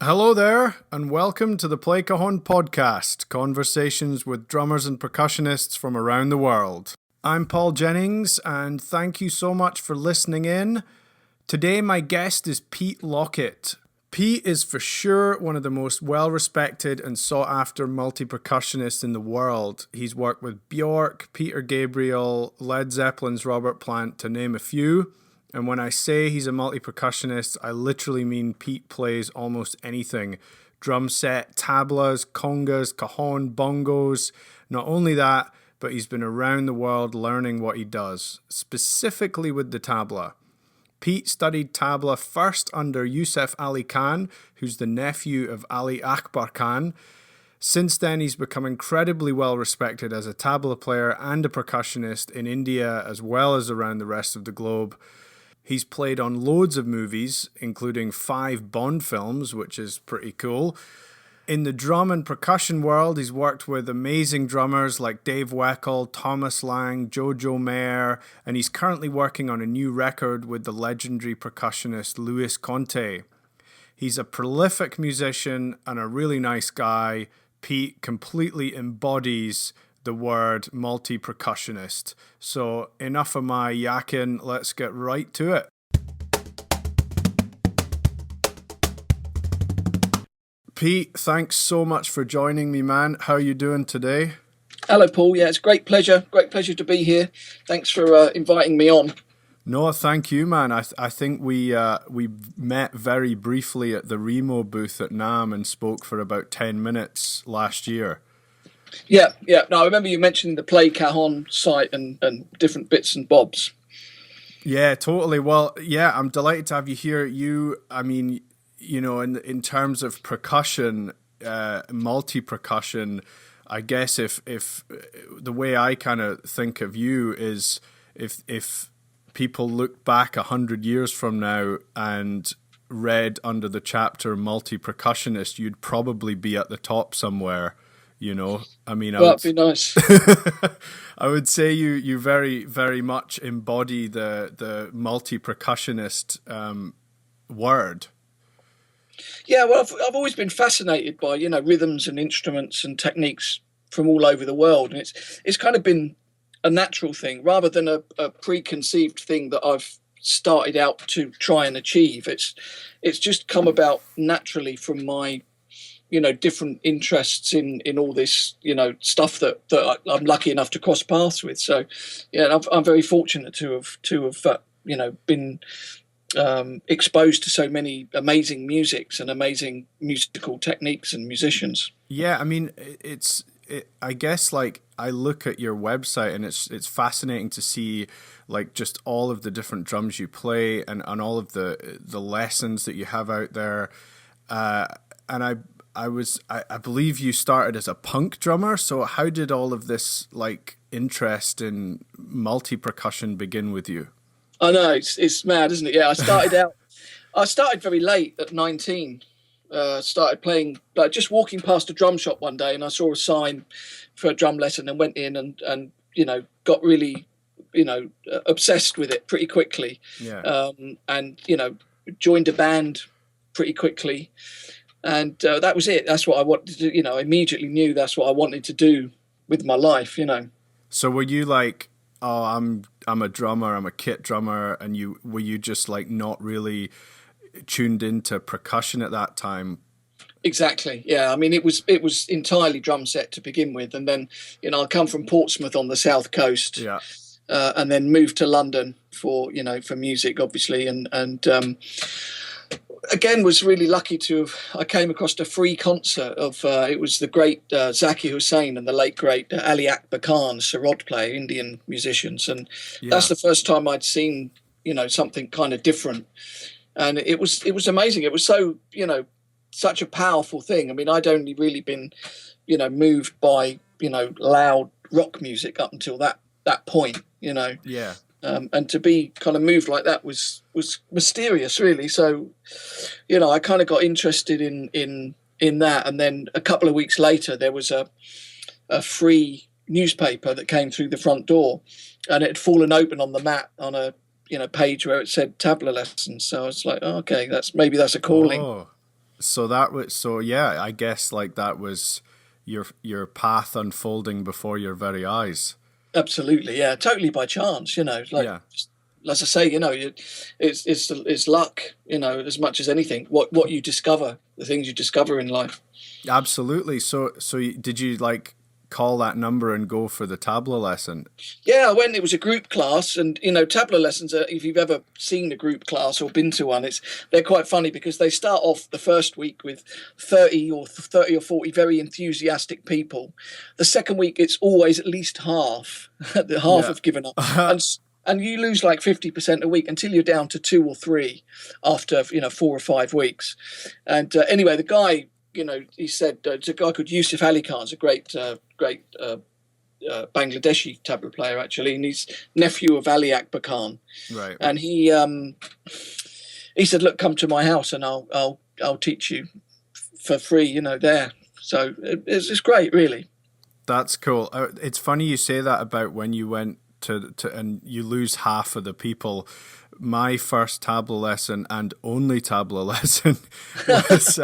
Hello there, and welcome to the PlayCajon podcast, conversations with drummers and percussionists from around the world. I'm Paul Jennings, and thank you so much for listening in. Today my guest is Pete Lockett. Pete is for sure one of the most well-respected and sought-after multi-percussionists in the world. He's worked with Björk, Peter Gabriel, Led Zeppelin's Robert Plant, to name a few. And when I say he's a multi-percussionist, I literally mean Pete plays almost anything. Drum set, tablas, congas, cajon, bongos. Not only that, but he's been around the world learning what he does, specifically with the tabla. Pete studied tabla first under Yousuf Ali Khan, who's the nephew of Ali Akbar Khan. Since then, he's become incredibly well respected as a tabla player and a percussionist in India as well as around the rest of the globe. He's played on loads of movies, including 5 Bond films, which is pretty cool. In the drum and percussion world, he's worked with amazing drummers like Dave Weckl, Thomas Lang, Jojo Mayer, and he's currently working on a new record with the legendary percussionist Luis Conte. He's a prolific musician and a really nice guy. Pete completely embodies the word multi-percussionist. So enough of my yakking, let's get right to it. Pete, thanks so much for joining me, man. How are you doing today? Hello, Paul. Yeah, it's a great pleasure to be here. Thanks for inviting me on. No, thank you, man. I think we met very briefly at the Remo booth at NAMM and spoke for about 10 minutes last year. Yeah. No, I remember you mentioning the PlayCajon site and different bits and bobs. Yeah, totally. Well, yeah, I'm delighted to have you here. In terms of percussion, multi-percussion, I guess if the way I kind of think of you is if people look back 100 years from now and read under the chapter multi-percussionist, you'd probably be at the top somewhere. You know, I mean, that'd be nice. I would say you very, very much embody the multi-percussionist word. Yeah, well, I've always been fascinated by rhythms and instruments and techniques from all over the world, and it's kind of been a natural thing rather than a preconceived thing that I've started out to try and achieve. It's just come about naturally from my different interests in all this, stuff that I'm lucky enough to cross paths with. So, yeah, I'm very fortunate to have been exposed to so many amazing musics and amazing musical techniques and musicians. Yeah, I mean, I guess like I look at your website and it's fascinating to see like just all of the different drums you play and all of the lessons that you have out there. And I believe you started as a punk drummer. So how did all of this like interest in multi-percussion begin with you? I know, it's mad, isn't it? Yeah, I started very late at 19. Started playing, like just walking past a drum shop one day and I saw a sign for a drum lesson and went in and got really, obsessed with it pretty quickly. Yeah. And joined a band pretty quickly. And that was it. That's what I wanted to do. Immediately knew that's what I wanted to do with my life, So were you like, oh, I'm a drummer, I'm a kit drummer, and were you just like not really tuned into percussion at that time? Exactly. Yeah. I mean, it was entirely drum set to begin with, and then I come from Portsmouth on the south coast, yeah, and then moved to London for music, obviously, and again was really lucky I came across a free concert of it was the great Zakir Hussain and the late great Ali Akbar Khan, sarod player, Indian musicians, and that's the first time I'd seen something kind of different, and it was amazing. It was so such a powerful thing. I mean, I'd only really been moved by loud rock music up until that point. Yeah. And to be kind of moved like that was mysterious, really. So, I kind of got interested in that. And then a couple of weeks later, there was a free newspaper that came through the front door, and it had fallen open on the mat on a page where it said tabla lessons. So I was like, oh, okay, that's a calling. Oh. Yeah, I guess like that was your path unfolding before your very eyes. Absolutely, yeah, totally by chance. Like Yeah. as I say, it's luck. As much as anything, what you discover, the things you discover in life. Absolutely. Did you like call that number and go for the tabla lesson? Yeah, I went. It was a group class, and tabla lessons are, if you've ever seen a group class or been to one, they're quite funny because they start off the first week with 30 or 40 very enthusiastic people. The second week, it's always at least half. The half Yeah. have given up, and you lose like 50% a week until you're down to 2 or 3 after 4 or 5 weeks. And anyway, the guy, he said it's a guy called Yousuf Ali Khan. It's a great Bangladeshi tabla player, actually, and he's nephew of Ali Akbar Khan. Right. And he said, "Look, come to my house, and I'll teach you for free." There. So it's great, really. That's cool. It's funny you say that about when you went to and you lose half of the people. My first tabla lesson and only tabla lesson was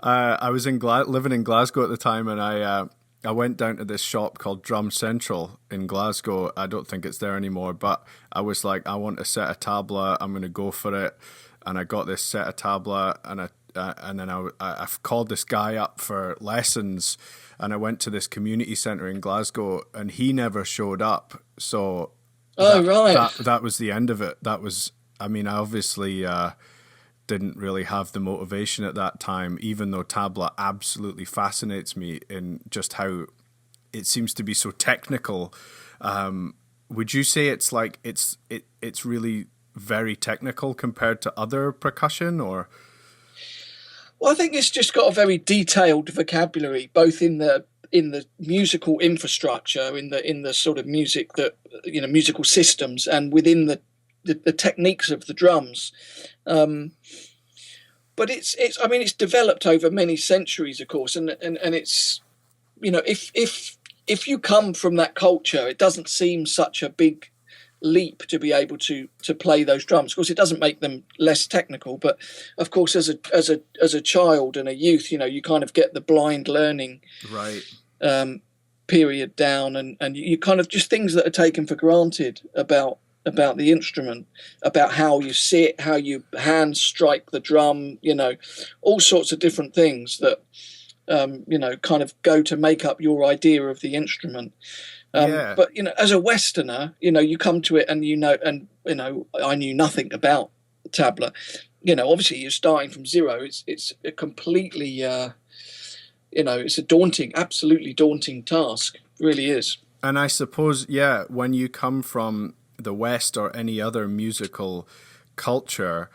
I was living in Glasgow at the time, and I went down to this shop called Drum Central in Glasgow. I don't think it's there anymore, but I was like, I want a set of tabla. I'm going to go for it. And I got this set of tabla, and then I called this guy up for lessons, and I went to this community centre in Glasgow, and he never showed up. So that was the end of it. That was, I mean, I obviously didn't really have the motivation at that time, even though tabla absolutely fascinates me in just how it seems to be so technical. Would you say it's like it's really very technical compared to other percussion, or? Well, I think it's just got a very detailed vocabulary, both in the musical infrastructure, in the sort of music that musical systems, and within the techniques of the drums. But it's developed over many centuries, of course, and it's if you come from that culture, it doesn't seem such a big leap to be able to play those drums. Of course, it doesn't make them less technical, but of course, as a child and a youth, you kind of get the blind learning right period down, and you kind of just things that are taken for granted about the instrument, about how you sit, how you hand strike the drum, all sorts of different things that kind of go to make up your idea of the instrument. But as a Westerner, you come to it and I knew nothing about tabla. Obviously you're starting from zero. It's a completely it's a absolutely daunting task. It really is. And I suppose, when you come from the West or any other musical culture,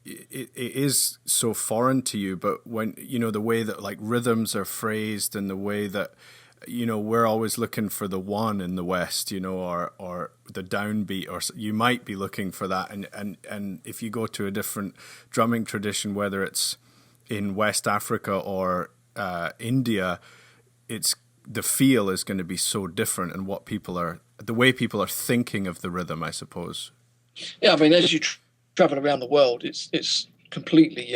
it is so foreign to you. But when the way that like rhythms are phrased, and the way that we're always looking for the one in the West, or the downbeat, or you might be looking for that, and if you go to a different drumming tradition, whether it's in West Africa or India, the feel is going to be so different, and the way people are thinking of the rhythm, I suppose. Yeah, I mean, as you travel around the world, it's completely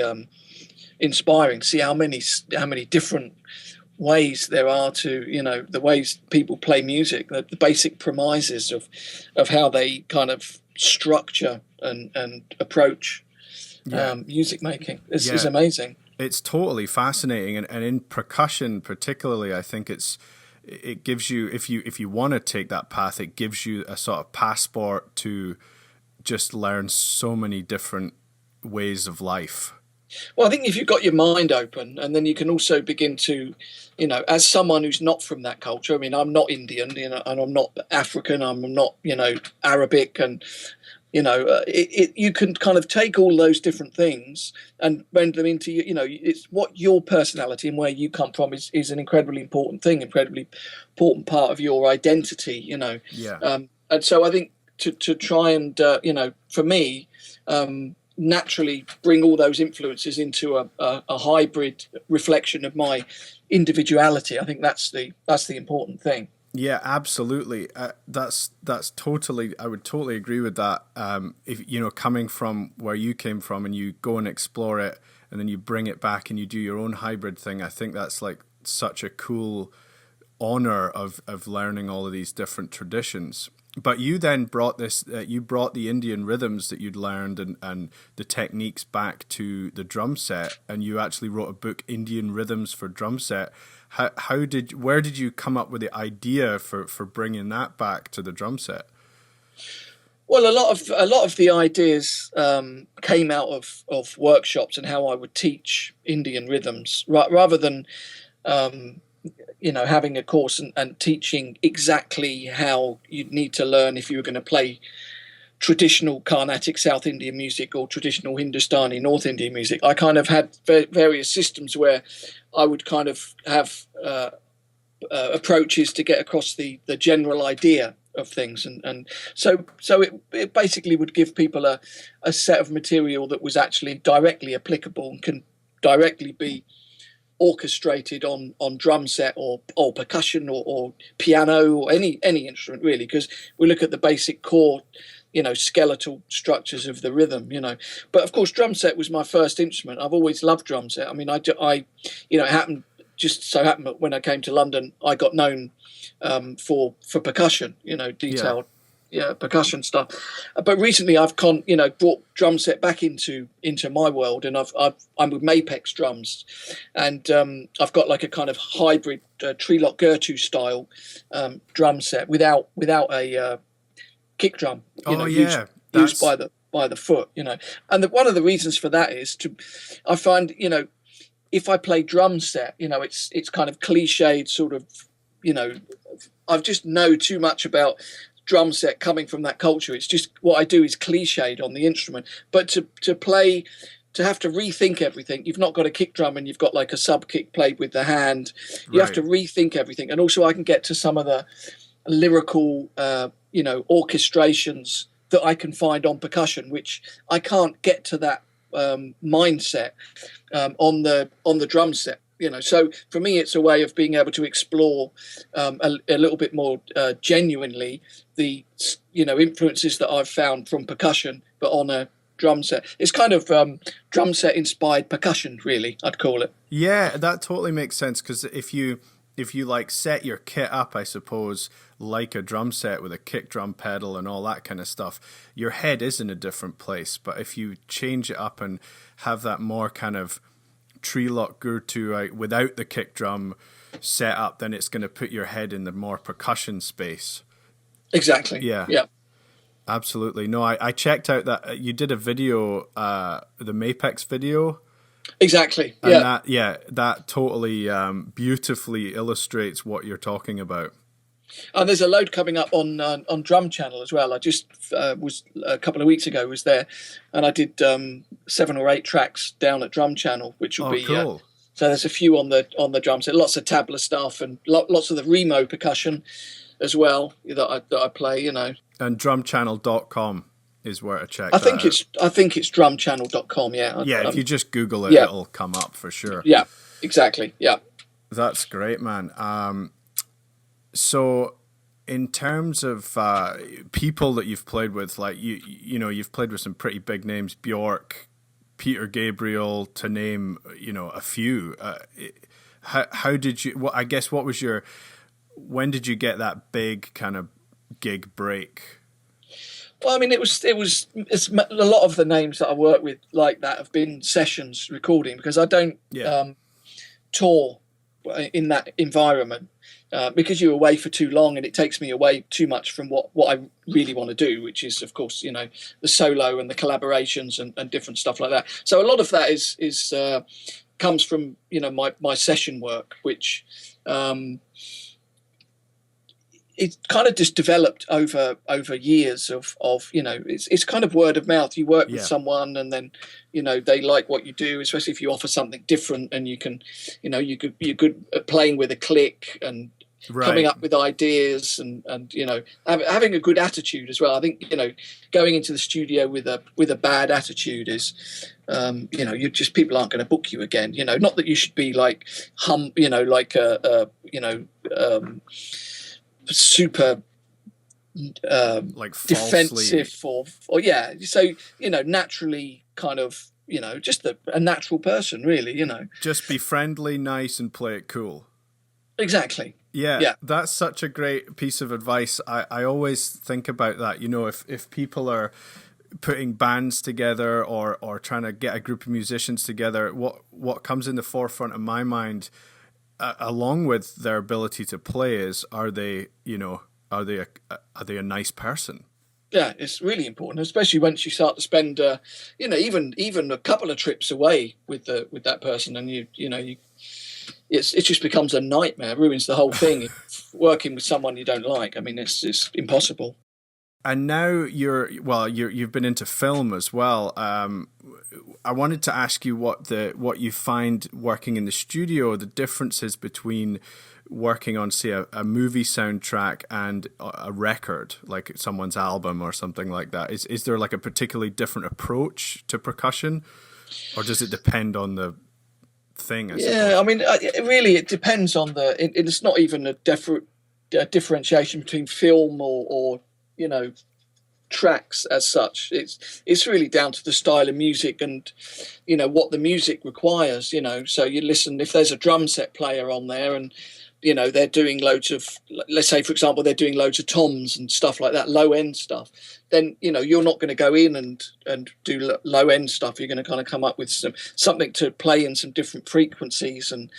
inspiring to see how many different ways there are to the ways people play music, the basic premises of how they kind of structure and approach music making is amazing. It's totally fascinating, and in percussion particularly, I think it gives you, if you want to take that path, it gives you a sort of passport to just learn so many different ways of life. Well, I think if you've got your mind open, and then you can also begin to, as someone who's not from that culture, I mean, I'm not Indian, and I'm not African, I'm not, Arabic, and you can kind of take all those different things and render them into, it's what your personality and where you come from is an incredibly important thing, incredibly important part of your identity, Yeah. And so I think to try and, for me, naturally bring all those influences into a hybrid reflection of my individuality. I think that's the important thing. Yeah, absolutely. That's totally. I would totally agree with that. If coming from where you came from, and you go and explore it, and then you bring it back and you do your own hybrid thing. I think that's like such a cool honor of learning all of these different traditions. But you then brought you brought the Indian rhythms that you'd learned and the techniques back to the drum set, and you actually wrote a book, Indian Rhythms for Drum Set. Where did you come up with the idea for bringing that back to the drum set? Well, a lot of the ideas came out of workshops and how I would teach Indian rhythms, rather than having a course and teaching exactly how you'd need to learn if you were going to play traditional Carnatic South Indian music or traditional Hindustani North Indian music. I kind of had various systems where I would kind of have approaches to get across the general idea of things, and so it basically would give people a set of material that was actually directly applicable and can directly be orchestrated on drum set or percussion or piano or any instrument, really, because we look at the basic core skeletal structures of the rhythm, but of course drum set was my first instrument. I've always loved drum set. I mean, it just so happened that when I came to London, I got known for percussion, detailed percussion stuff. But recently I've brought drum set back into my world, and I'm with Mapex drums, and I've got like a kind of hybrid Trelock Gertu style drum set without a kick drum, used by the foot, and one of the reasons for that is I find if I play drum set, it's kind of cliched sort of, I've just know too much about drum set coming from that culture. It's just what I do is cliched on the instrument, but to have to rethink everything. You've not got a kick drum and you've got like a sub kick played with the hand. You have to rethink everything, and also I can get to some of the lyrical orchestrations that I can find on percussion, which I can't get to that mindset on the drum set. So for me, it's a way of being able to explore a little bit more genuinely the influences that I've found from percussion, but on a drum set. It's kind of drum set inspired percussion, really, I'd call it. Yeah, that totally makes sense, because if you like set your kit up, I suppose, like a drum set with a kick drum pedal and all that kind of stuff, your head is in a different place. But if you change it up and have that more kind of Trelock Gertu without the kick drum set up, then it's going to put your head in the more percussion space. Exactly. Yeah. Absolutely. No, I checked out that you did a video, the Mapex video. Exactly. And that totally beautifully illustrates what you're talking about. And there's a load coming up on Drum Channel as well. I just was a couple of weeks ago was there, and I did 7 or 8 tracks down at Drum Channel, which will be cool. So there's a few on the drum set, lots of tabla stuff and lots of the Remo percussion as well that I play. And drumchannel.com is where to check. I think it's drumchannel.com. Yeah. If you just Google it, it'll come up for sure. Yeah. Exactly. Yeah. That's great, man. So in terms of people that you've played with, like you've played with some pretty big names, Björk, Peter Gabriel, to name a few. How did you? Well, I guess when did you get that big kind of gig break? Well, I mean, it's a lot of the names that I work with like that have been sessions recording, because I don't tour in that environment. Because you're away for too long, and it takes me away too much from what I really want to do, which is, of course, the solo and the collaborations and different stuff like that. So a lot of that is comes from my session work, which it kind of just developed over years of it's kind of word of mouth. You work with someone, and then they like what you do, especially if you offer something different, and you can you're good at playing with a click and coming up with ideas and having a good attitude as well. I think going into the studio with a bad attitude is you just, people aren't going to book you again. Not that you should be like super like defensive or so naturally kind of just a natural person, really, Just be friendly, nice, and play it cool. Exactly. Yeah, that's such a great piece of advice. I always think about that. If people are putting bands together or trying to get a group of musicians together, what comes in the forefront of my mind, along with their ability to play, is are they a nice person? Yeah, it's really important, especially once you start to spend, even a couple of trips away with that person, and it just becomes a nightmare. It ruins the whole thing. Working with someone you don't like, I mean, it's impossible. And now you've been into film as well. I wanted to ask you what you find working in the studio, the differences between working on, say, a movie soundtrack and a record, like someone's album or something like that. Is there like a particularly different approach to percussion, or does it depend on the thing? I mean, it depends on it's not even a differentiation between film or tracks as such. It's really down to the style of music and what the music requires. So you listen, if there's a drum set player on there and they're doing loads of, let's say, for example, they're doing loads of toms and stuff like that, low end stuff, then, you're not going to go in and do low end stuff. You're going to kind of come up with something to play in some different frequencies and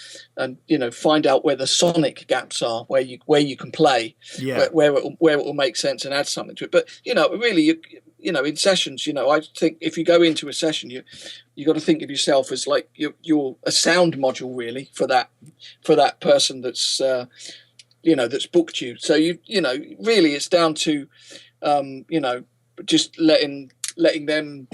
find out where the sonic gaps are, where you can play, where it will make sense and add something to it. But, really, in sessions, I think if you go into a session, you got to think of yourself as like you're a sound module, really, for that person that's that's booked you. So really it's down to just letting them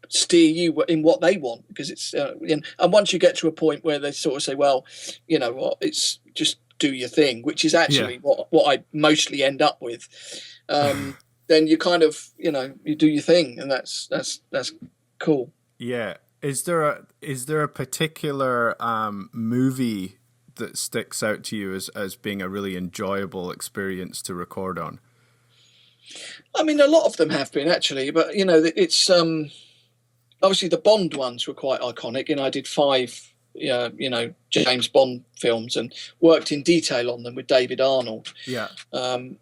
steer you in what they want, because it's and once you get to a point where they sort of say, well, it's just do your thing, which is actually what I mostly end up with. Then you kind of you do your thing, and that's cool. Yeah. Is there a particular movie that sticks out to you as being a really enjoyable experience to record on? I mean, a lot of them have been, actually, but it's obviously the Bond ones were quite iconic, and I did 5 James Bond films and worked in detail on them with David Arnold.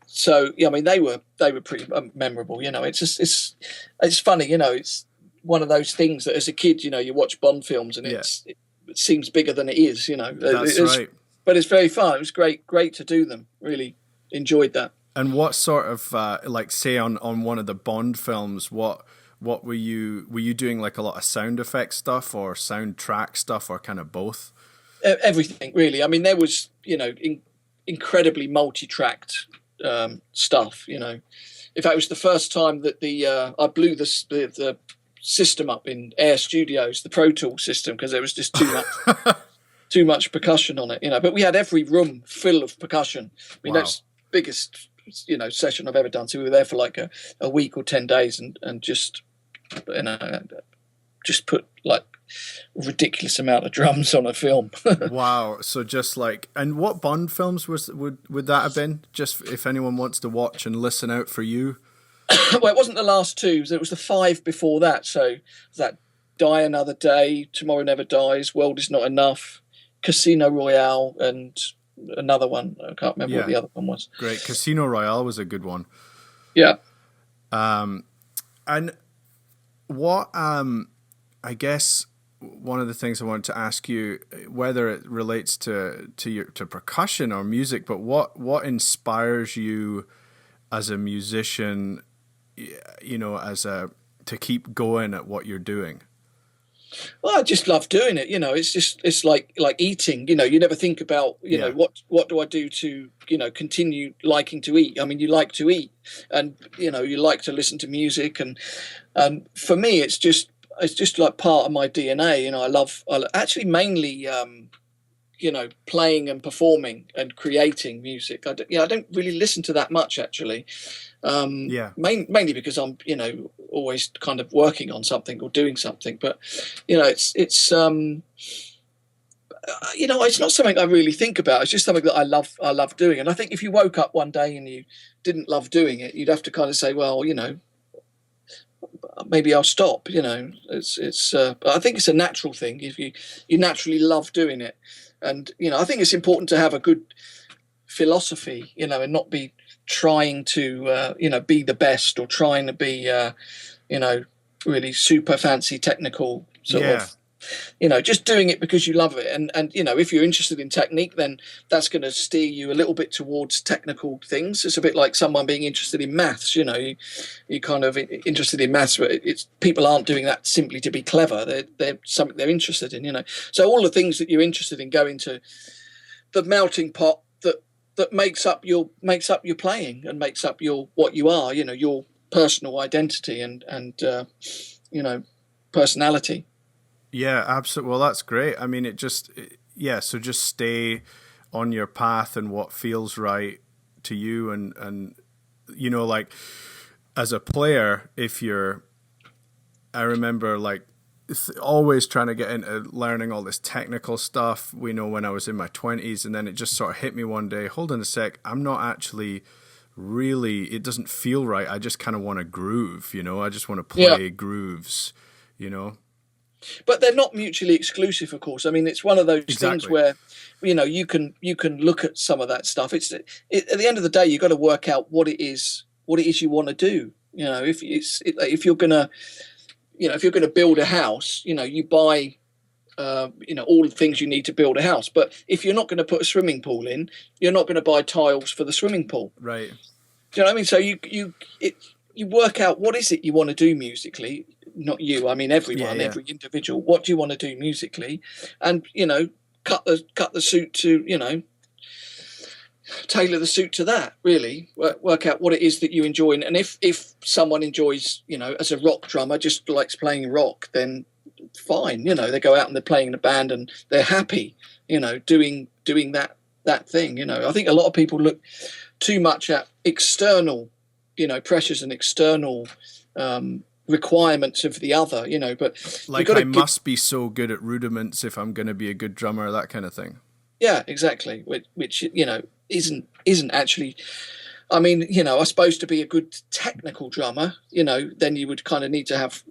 So I mean, they were pretty memorable. It's funny, it's one of those things that as a kid, you watch Bond films and it seems bigger than it is. That's right. But it's very fun. It was great to do them. Really enjoyed that. And what sort of like, say, on one of the Bond films, what were you doing, like a lot of sound effect stuff or soundtrack stuff, or kind of both? Everything, really. I mean, there was incredibly multi-tracked stuff. In fact, it was the first time that I blew the system up in Air Studios, the Pro Tools system, because there was just too much percussion on it. But we had every room full of percussion. I mean, that's the biggest session I've ever done. So we were there for like a week or 10 days and just put like a ridiculous amount of drums on a film. Wow. So just like, and what Bond films would that have been? Just if anyone wants to watch and listen out for you. Well, it wasn't the last 2. It was the 5 before that. So that Die Another Day, Tomorrow Never Dies, World Is Not Enough, Casino Royale, and another one. I can't remember what the other one was. Great. Casino Royale was a good one. Yeah. And what, I guess one of the things I wanted to ask you, whether it relates to percussion or music, but what inspires you as a musician, to keep going at what you're doing? Well, I just love doing it. It's like eating. You never think about what do I do to continue liking to eat. I mean, you like to eat, and you like to listen to music, and for me, it's just like part of my DNA. I actually mainly playing and performing and creating music. I don't really listen to that much, actually. Mainly because I'm always kind of working on something or doing something, but it's not something I really think about. It's just something that I love doing. And I think if you woke up one day and you didn't love doing it, you'd have to kind of say, well, maybe I'll stop. You know, I think it's a natural thing. If you naturally love doing it, and you know, I think it's important to have a good philosophy, you know, and not be trying to you know, be the best, or trying to be you know, really super fancy technical sort of. You know, just doing it because you love it, and you know, if you're interested in technique, then that's going to steer you a little bit towards technical things. It's a bit like someone being interested in maths. You know, you kind of interested in maths, but it's people aren't doing that simply to be clever. They're something they're interested in. You know, so all the things that you're interested in go into the melting pot that makes up your playing, and makes up your what you are. You know, your personal identity and you know, personality. Yeah, absolutely. Well, that's great. I mean, so just stay on your path and what feels right to you. And, you know, like as a player, I remember like always trying to get into learning all this technical stuff, we know, when I was in my 20s, and then it just sort of hit me one day, hold on a sec, I'm not actually really, it doesn't feel right. I just kind of want to groove, you know, I just want to play grooves, you know. But they're not mutually exclusive, of course. I mean, it's one of those things where, you know, you can look at some of that stuff. At the end of the day, you've got to work out what it is you want to do. You know, if you're gonna build a house, you know, you buy, you know, all the things you need to build a house. But if you're not going to put a swimming pool in, you're not going to buy tiles for the swimming pool. Right. Do you know what I mean? So you work out what is it you want to do musically. Not you, I mean everyone, every individual. What do you want to do musically? And, you know, cut the suit to, you know, tailor the suit to that, really. Work out what it is that you enjoy. And if someone enjoys, you know, as a rock drummer, just likes playing rock, then fine. You know, they go out and they're playing in a band and they're happy, you know, doing that thing. You know, I think a lot of people look too much at external, you know, pressures and external requirements of the other, you know, but like I must be so good at rudiments if I'm going to be a good drummer, that kind of thing. Yeah, exactly. Which you know, isn't actually, I mean, you know, I suppose to be a good technical drummer, you know, then you would kind of need to have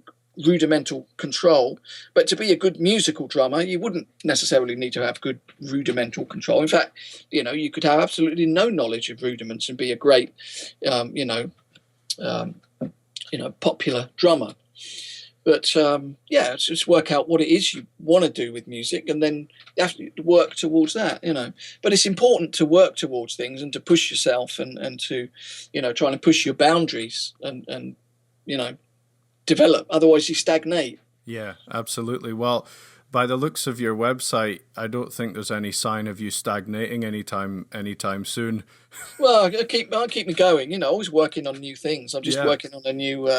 rudimental control, but to be a good musical drummer, you wouldn't necessarily need to have good rudimental control. In fact, you know, you could have absolutely no knowledge of rudiments and be a great popular drummer. But it's just work out what it is you want to do with music, and then you have to work towards that, you know. But it's important to work towards things and to push yourself and to, you know, try and push your boundaries and you know, develop. Otherwise you stagnate. Yeah, absolutely. Well, by the looks of your website, I don't think there's any sign of you stagnating anytime soon. Well, I keep me going. You know, always working on new things. I'm just working on a new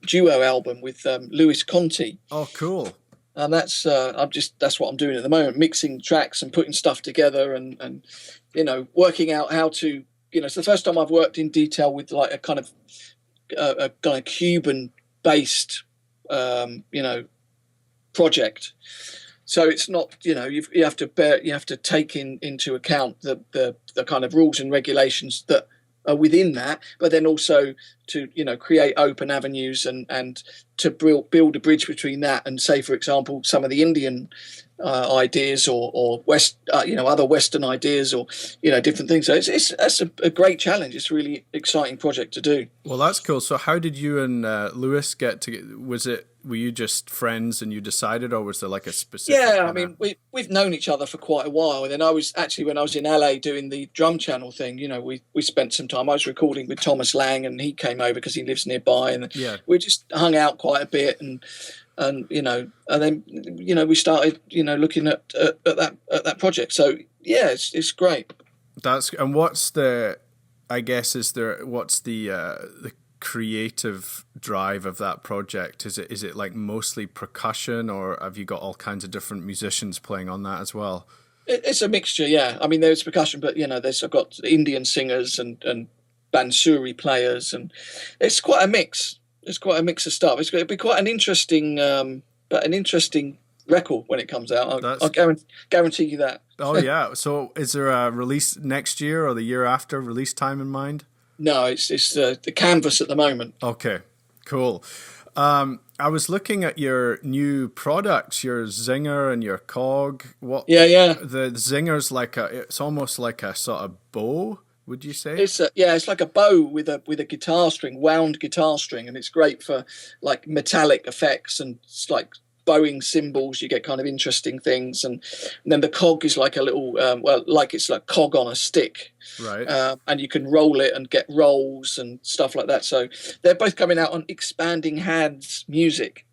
duo album with Luis Conte. Oh, cool. And that's what I'm doing at the moment, mixing tracks and putting stuff together and you know, working out how to, you know, it's the first time I've worked in detail with like a kind of Cuban based you know, project. So it's not, you know, you have to take into account the kind of rules and regulations that are within that, but then also to, you know, create open avenues and to build a bridge between that and, say, for example, some of the Indian ideas or West, you know, other Western ideas, or, you know, different things. So that's a great challenge. It's a really exciting project to do. Well, that's cool. So how did you and Lewis get to? Were you just friends and you decided, or was there like a specific? Yeah, I mean, we've known each other for quite a while. And then when I was in LA doing the drum channel thing, you know, we spent some time. I was recording with Thomas Lang, and he came over because he lives nearby, and we just hung out quite a bit, and you know, and then, you know, we started, you know, looking at that project. So yeah, it's great. What's the creative drive of that project? Is it like mostly percussion, or have you got all kinds of different musicians playing on that as well? It's a mixture, yeah. I mean, there's percussion, but, you know, I've got Indian singers and bansuri players, and it's quite a mix. It's quite a mix of stuff. It'll be quite an interesting record when it comes out. I'll guarantee you that. Oh yeah. So is there a release next year or the year after release time in mind? No, it's the canvas at the moment. Okay, cool. I was looking at your new products, your zinger and your cog. What? Yeah. The zinger's it's almost like a sort of bow. Would you say? It's like a bow with a guitar string, wound guitar string, and it's great for like metallic effects, and it's like bowing cymbals. You get kind of interesting things, and then the cog is like a little it's like cog on a stick, right? And you can roll it and get rolls and stuff like that. So they're both coming out on Expanding Hands Music.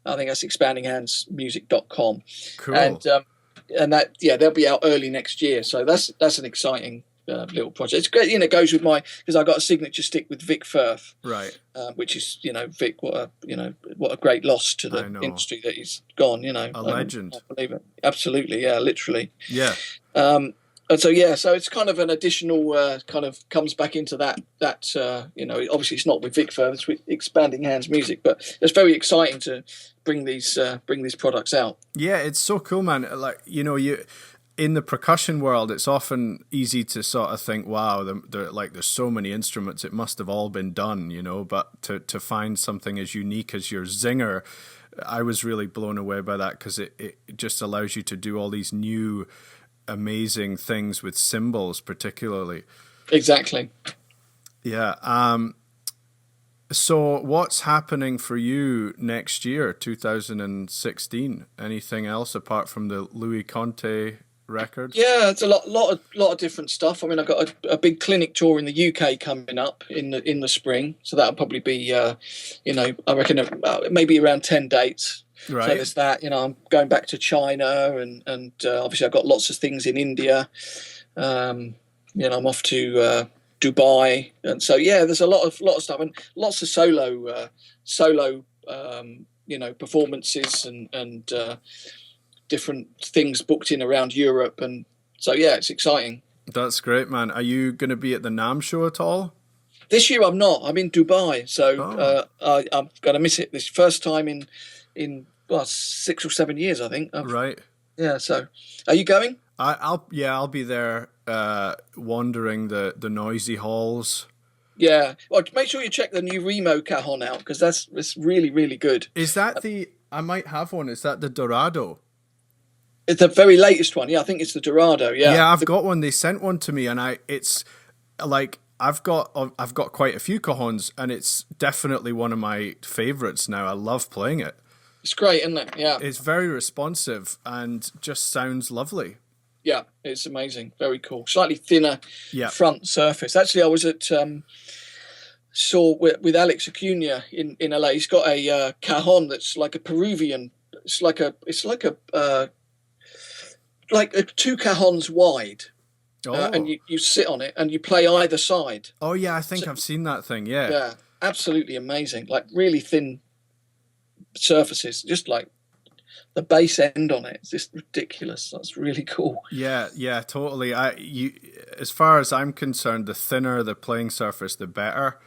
I think that's expandinghandsmusic.com. Cool. And that they'll be out early next year. So that's an exciting little project. It's great, it goes with because I got a signature stick with Vic Firth, right? Which is, Vic, what a great loss to the industry that he's gone. A legend. I believe it. Absolutely, yeah, literally. Yeah. And so it's kind of an additional kind of comes back into that obviously it's not with Vic Firth, it's with Expanding Hands Music, but it's very exciting to bring these products out. Yeah, it's so cool, man. Like, in the percussion world, it's often easy to sort of think, wow, there's so many instruments, it must have all been done, but to find something as unique as your zinger, I was really blown away by that, because it just allows you to do all these new amazing things with cymbals particularly. Exactly. Yeah. So what's happening for you next year, 2016? Anything else apart from the Luis Conte record? Yeah, it's a lot of different stuff. I mean, I've got a big clinic tour in the UK coming up in the spring, so that'll probably be I reckon maybe around 10 dates. Right. So there's that. I'm going back to China, and obviously I've got lots of things in India. I'm off to Dubai, and so there's a lot of stuff, and lots of solo performances and different things booked in around Europe, and so it's exciting. That's great, man. Are you going to be at the NAMM show at all? This year I'm not. I'm in Dubai, so I'm going to miss it. This first time in 6 or 7 years, I think. Right. Yeah. So, are you going? I'll be there, wandering the noisy halls. Yeah. Well, make sure you check the new Remo cajon out, because it's really, really good. Is that I might have one. Is that the Dorado? It's the very latest one. Yeah, I think it's the Dorado. Yeah. Yeah, I've got one. They sent one to me, and it's like I've got quite a few cajons, and it's definitely one of my favorites now. I love playing it. It's great, isn't it? Yeah. It's very responsive and just sounds lovely. Yeah, it's amazing. Very cool. Slightly thinner front surface. Actually, I was at saw with Alex Acuna in LA. He's got a cajon that's like a Peruvian. It's like two cajons wide. Oh. And you sit on it and you play either side. Oh yeah, I think I've seen that thing. Yeah. Yeah, absolutely amazing. Like really thin surfaces, just like the bass end on it. It's just ridiculous. That's really cool. Yeah, totally. As far as I'm concerned, the thinner the playing surface, the better.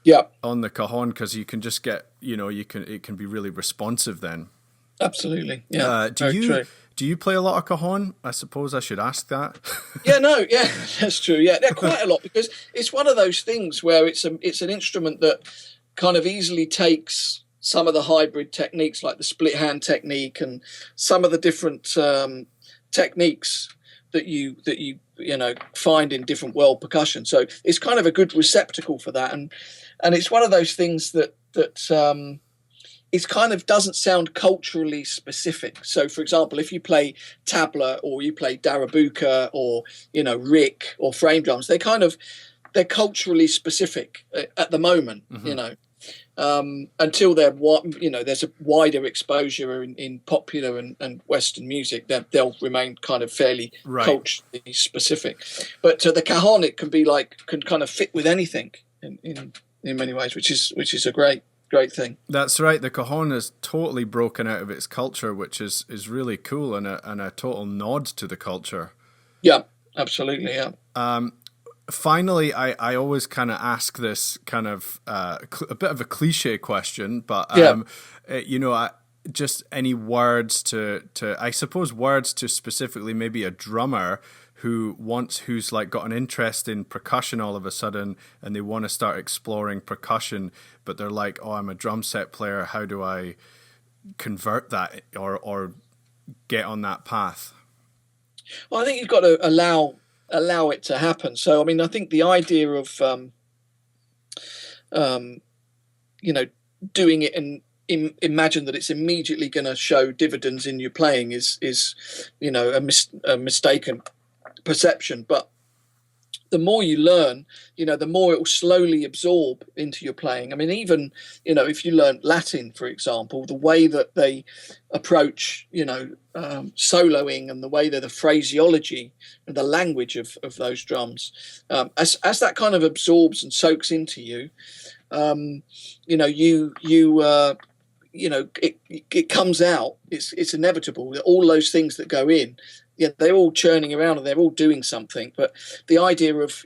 Yeah. On the cajon, because you can just get, it can be really responsive then. Absolutely. Yeah. Do you play a lot of cajon? I suppose I should ask that. Yeah, that's true. Yeah, they're quite a lot, because it's one of those things where it's an instrument that kind of easily takes some of the hybrid techniques, like the split hand technique, and some of the different techniques that you find in different world percussion. So it's kind of a good receptacle for that, and it's one of those things that it kind of doesn't sound culturally specific. So, for example, if you play tabla or you play darabuka or rick or frame drums, they're culturally specific at the moment. Mm-hmm. Until there's a wider exposure in popular and Western music, they'll remain kind of fairly culturally specific. But the cajon, it can kind of fit with anything in many ways, which is a great thing. That's right. The cajon is totally broken out of its culture, which is really cool, and a total nod to the culture. Yeah, absolutely. Yeah. Finally, I always kind of ask this kind of a bit of a cliche question, but just any words to I suppose words to specifically maybe a drummer who's like got an interest in percussion all of a sudden, and they want to start exploring percussion, but they're like, oh, I'm a drum set player. How do I convert that or get on that path? Well, I think you've got to allow it to happen. So, I mean, I think the idea of, doing it and imagine that it's immediately going to show dividends in your playing is a mistaken perception. But the more you learn, the more it will slowly absorb into your playing. I mean, even, if you learn Latin, for example, the way that they approach, soloing, and the way that the phraseology and the language of those drums, as that kind of absorbs and soaks into you, it comes out. It's inevitable. All those things that go in, they're all churning around and they're all doing something. But the idea of,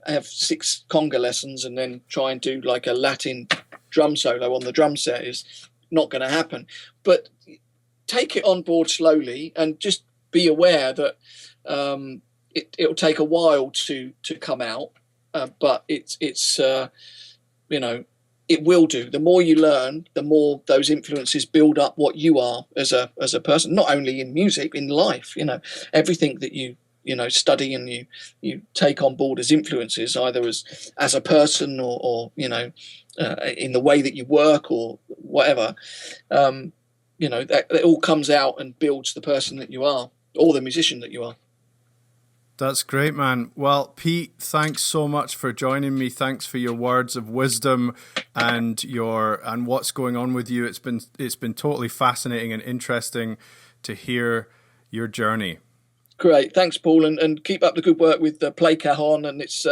have 6 conga lessons and then try and do like a Latin drum solo on the drum set is not going to happen. But take it on board slowly and just be aware that it'll take a while to come out. But it will do. The more you learn, the more those influences build up what you are as a person, not only in music, in life. Everything that you study and you take on board as influences, either as a person or in the way that you work or whatever. That it all comes out and builds the person that you are, or the musician that you are. That's great, man. Well, Pete, thanks so much for joining me. Thanks for your words of wisdom and what's going on with you. It's been totally fascinating and interesting to hear your journey. Great, thanks, Paul, and keep up the good work with PlayCajon, and it's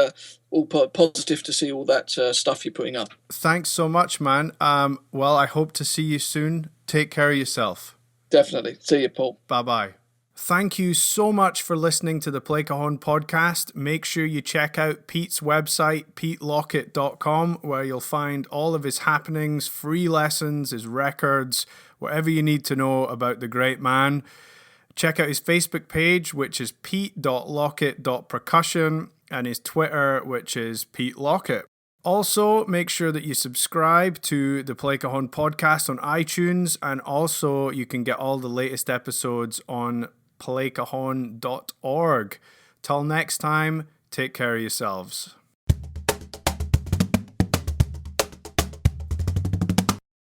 all positive to see all that stuff you're putting up. Thanks so much, man. Well, I hope to see you soon. Take care of yourself. Definitely. See you, Paul. Bye-bye. Thank you so much for listening to the PlayCajon podcast. Make sure you check out Pete's website, petelockett.com, where you'll find all of his happenings, free lessons, his records, whatever you need to know about the great man. Check out his Facebook page, which is pete.lockett.percussion, and his Twitter, which is Pete Lockett. Also, make sure that you subscribe to the PlayCajon podcast on iTunes, and also you can get all the latest episodes on playcajon.org. Till next time, take care of yourselves.